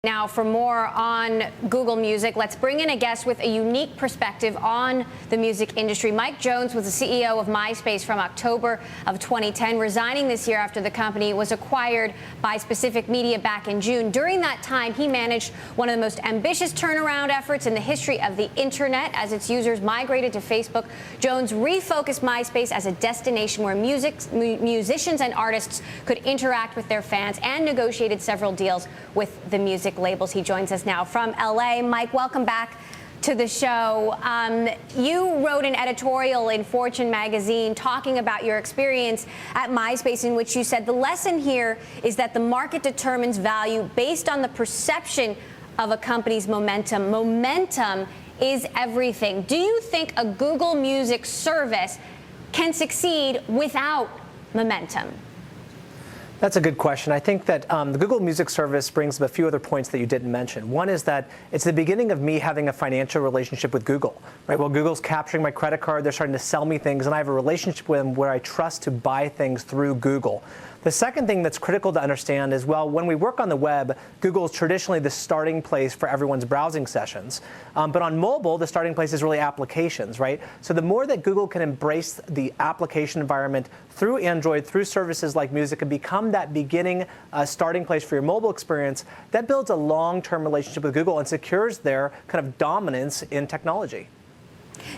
Now, for more on Google Music, let's bring in a guest with a unique perspective on the music industry. Mike Jones was the CEO of MySpace from October of 2010, resigning this year after the company was acquired by Specific Media back in June. During that time, he managed one of the most ambitious turnaround efforts in the history of the internet as its users migrated to Facebook. Jones refocused MySpace as a destination where musicians and artists could interact with their fans and negotiated several deals with the music labels. He joins us now from LA. Mike, welcome back to the show. You wrote an editorial in Fortune magazine talking about your experience at MySpace, in which you said the lesson here is that the market determines value based on the perception of a company's momentum. Momentum is everything. Do you think a Google Music service can succeed without momentum? That's a good question. I think that the Google Music service brings up a few other points that you didn't mention. One is that it's the beginning of me having a financial relationship with Google. Right? Well, Google's capturing my credit card, they're starting to sell me things, and I have a relationship with them where I trust to buy things through Google. The second thing that's critical to understand is, well, when we work on the web, Google is traditionally the starting place for everyone's browsing sessions. But on mobile, the starting place is really applications, right? So the more that Google can embrace the application environment through Android, through services like music, and become that beginning starting place for your mobile experience, that builds a long-term relationship with Google and secures their kind of dominance in technology.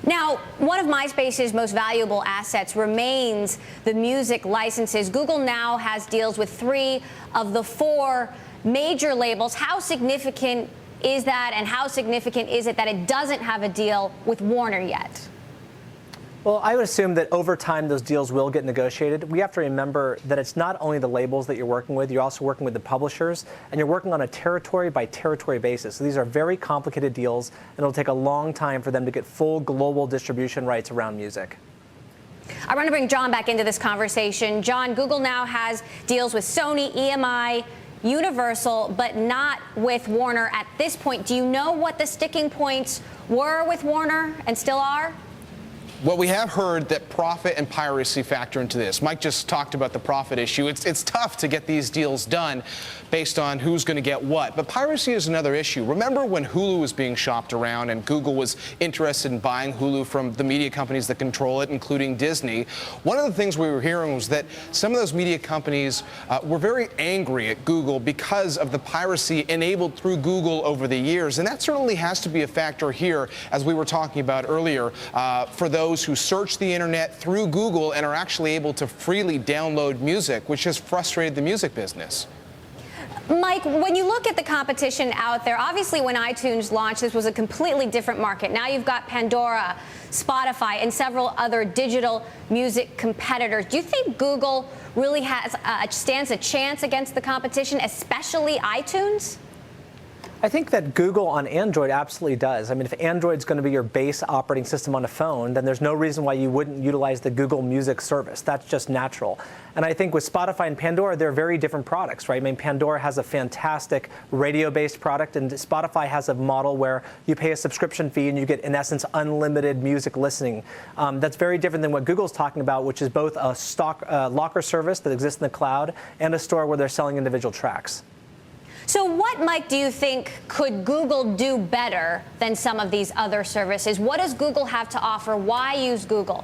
Now, one of MySpace's most valuable assets remains the music licenses. Google now has deals with 3 of the 4 major labels. How significant is that, and how significant is it that it doesn't have a deal with Warner yet? Well, I would assume that over time those deals will get negotiated. We have to remember that it's not only the labels that you're working with, you're also working with the publishers, and you're working on a territory-by-territory basis. So these are very complicated deals, and it'll take a long time for them to get full global distribution rights around music. I want to bring Jon back into this conversation. Jon, Google now has deals with Sony, EMI, Universal, but not with Warner at this point. Do you know what the sticking points were with Warner and still are? Well, we have heard that profit and piracy factor into this. Mike just talked about the profit issue. It's tough to get these deals done based on who's going to get what. But piracy is another issue. Remember when Hulu was being shopped around and Google was interested in buying Hulu from the media companies that control it, including Disney? One of the things we were hearing was that some of those media companies were very angry at Google because of the piracy enabled through Google over the years. And that certainly has to be a factor here, as we were talking about earlier, for those who search the internet through Google and are actually able to freely download music, which has frustrated the music business. Mike, when you look at the competition out there, obviously when iTunes launched, this was a completely different market. Now you've got Pandora, Spotify, and several other digital music competitors. Do you think Google really stands a chance against the competition, especially iTunes? I think that Google on Android absolutely does. I mean, if Android's going to be your base operating system on a phone, then there's no reason why you wouldn't utilize the Google Music service. That's just natural. And I think with Spotify and Pandora, they're very different products, right? I mean, Pandora has a fantastic radio-based product, and Spotify has a model where you pay a subscription fee and you get, in essence, unlimited music listening. That's very different than what Google's talking about, which is both a stock locker service that exists in the cloud and a store where they're selling individual tracks. So what, Mike, do you think could Google do better than some of these other services? What does Google have to offer? Why use Google?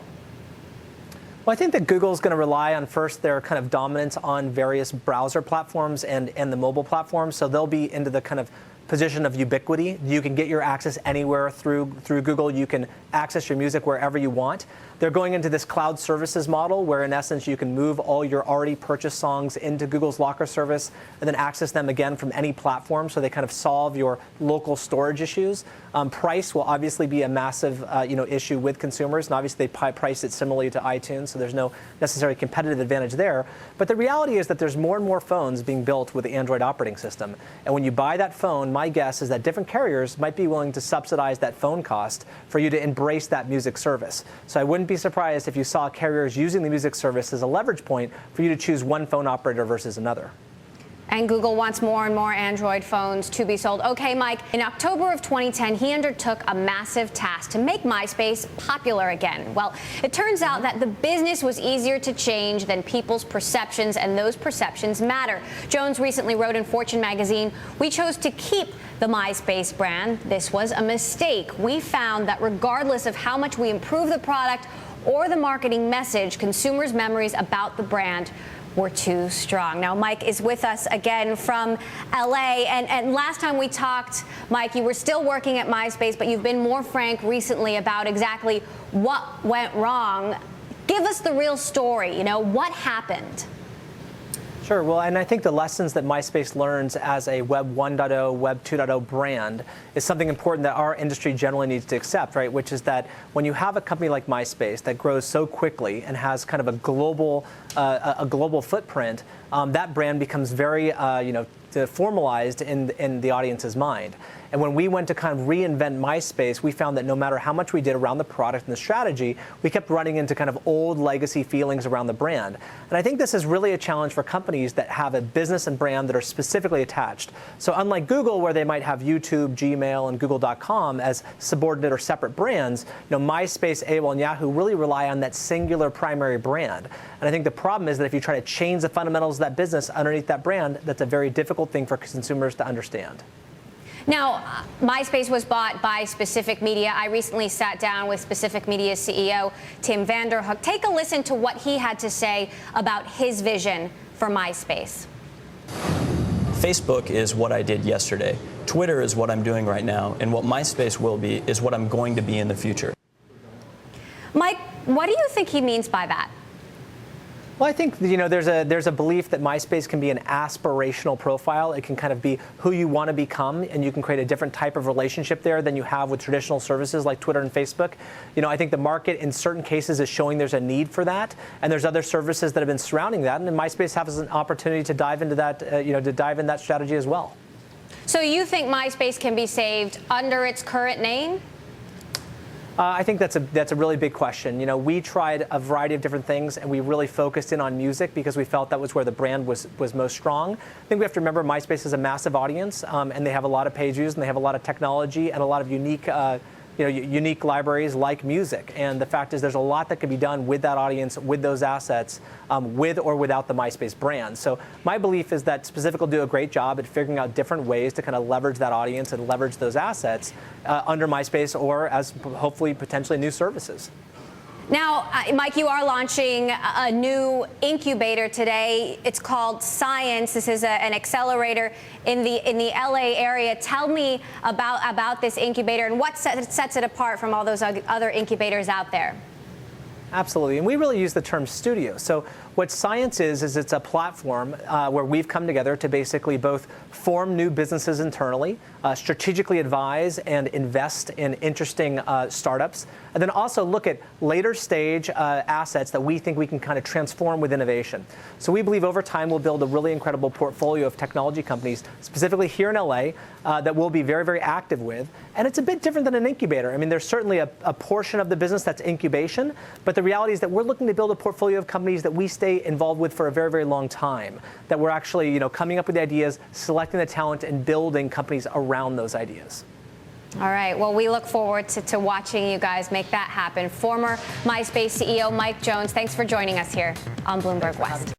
Well, I think that Google is going to rely on, first, their kind of dominance on various browser platforms and the mobile platforms. So they'll be into the kind of position of ubiquity. You can get your access anywhere through Google. You can access your music wherever you want. They're going into this cloud services model where, in essence, you can move all your already purchased songs into Google's Locker service and then access them again from any platform. So they kind of solve your local storage issues. Price will obviously be a massive issue with consumers, and obviously they price it similarly to iTunes, so there's no necessary competitive advantage there. But the reality is that there's more and more phones being built with the Android operating system. And when you buy that phone, my guess is that different carriers might be willing to subsidize that phone cost for you to embrace that music service. So I wouldn't be surprised if you saw carriers using the music service as a leverage point for you to choose one phone operator versus another. And Google wants more and more Android phones to be sold. Okay, Mike, in October of 2010, he undertook a massive task to make MySpace popular again. Well, it turns out that the business was easier to change than people's perceptions, and those perceptions matter. Jones recently wrote in Fortune magazine, "We chose to keep the MySpace brand. This was a mistake. We found that regardless of how much we improve the product or the marketing message, consumers' memories about the brand were too strong." Now, Mike is with us again from LA. And last time we talked, Mike, you were still working at MySpace, but you've been more frank recently about exactly what went wrong. Give us the real story. What happened? Sure. Well, and I think the lessons that MySpace learns as a Web 1.0, Web 2.0 brand is something important that our industry generally needs to accept, right? Which is that when you have a company like MySpace that grows so quickly and has kind of a global footprint, that brand becomes very, formalized in the audience's mind. And when we went to kind of reinvent MySpace, we found that no matter how much we did around the product and the strategy, we kept running into kind of old legacy feelings around the brand. And I think this is really a challenge for companies that have a business and brand that are specifically attached. So unlike Google, where they might have YouTube, Gmail, and Google.com as subordinate or separate brands, MySpace, AOL, and Yahoo really rely on that singular primary brand. And I think the problem is that if you try to change the fundamentals of that business underneath that brand, that's a very difficult thing for consumers to understand. Now, MySpace was bought by Specific Media. I recently sat down with Specific Media's CEO, Tim Vanderhook. Take a listen to what he had to say about his vision for MySpace. Facebook is what I did yesterday. Twitter is what I'm doing right now. And what MySpace will be is what I'm going to be in the future. Mike, what do you think he means by that? Well, I think there's a belief that MySpace can be an aspirational profile. It can kind of be who you want to become, and you can create a different type of relationship there than you have with traditional services like Twitter and Facebook. I think the market in certain cases is showing there's a need for that, and there's other services that have been surrounding that, and MySpace has an opportunity to dive into that, to dive in that strategy as well. So you think MySpace can be saved under its current name? I think that's a really big question. We tried a variety of different things, and we really focused in on music because we felt that was where the brand was most strong. I think we have to remember MySpace is a massive audience, and they have a lot of page views, and they have a lot of technology and a lot of unique libraries like music. And the fact is there's a lot that can be done with that audience, with those assets, with or without the MySpace brand. So my belief is that Specific will do a great job at figuring out different ways to kind of leverage that audience and leverage those assets under MySpace or as hopefully potentially new services. Now, Mike, you are launching a new incubator today. It's called Science. This is an accelerator in the LA area. Tell me about this incubator and what sets it apart from all those other incubators out there. Absolutely, and we really use the term studio. So what Science is it's a platform where we've come together to basically both form new businesses internally, strategically advise and invest in interesting startups, and then also look at later stage assets that we think we can kind of transform with innovation. So we believe over time we'll build a really incredible portfolio of technology companies, specifically here in LA, that we'll be very, very active with. And it's a bit different than an incubator. I mean, there's certainly a portion of the business that's incubation, but the reality is that we're looking to build a portfolio of companies that we stay involved with for a very, very long time, that we're actually coming up with the ideas, selecting the talent, and building companies around those ideas. All right. Well, we look forward to watching you guys make that happen. Former MySpace CEO Mike Jones, thanks for joining us here on Bloomberg West.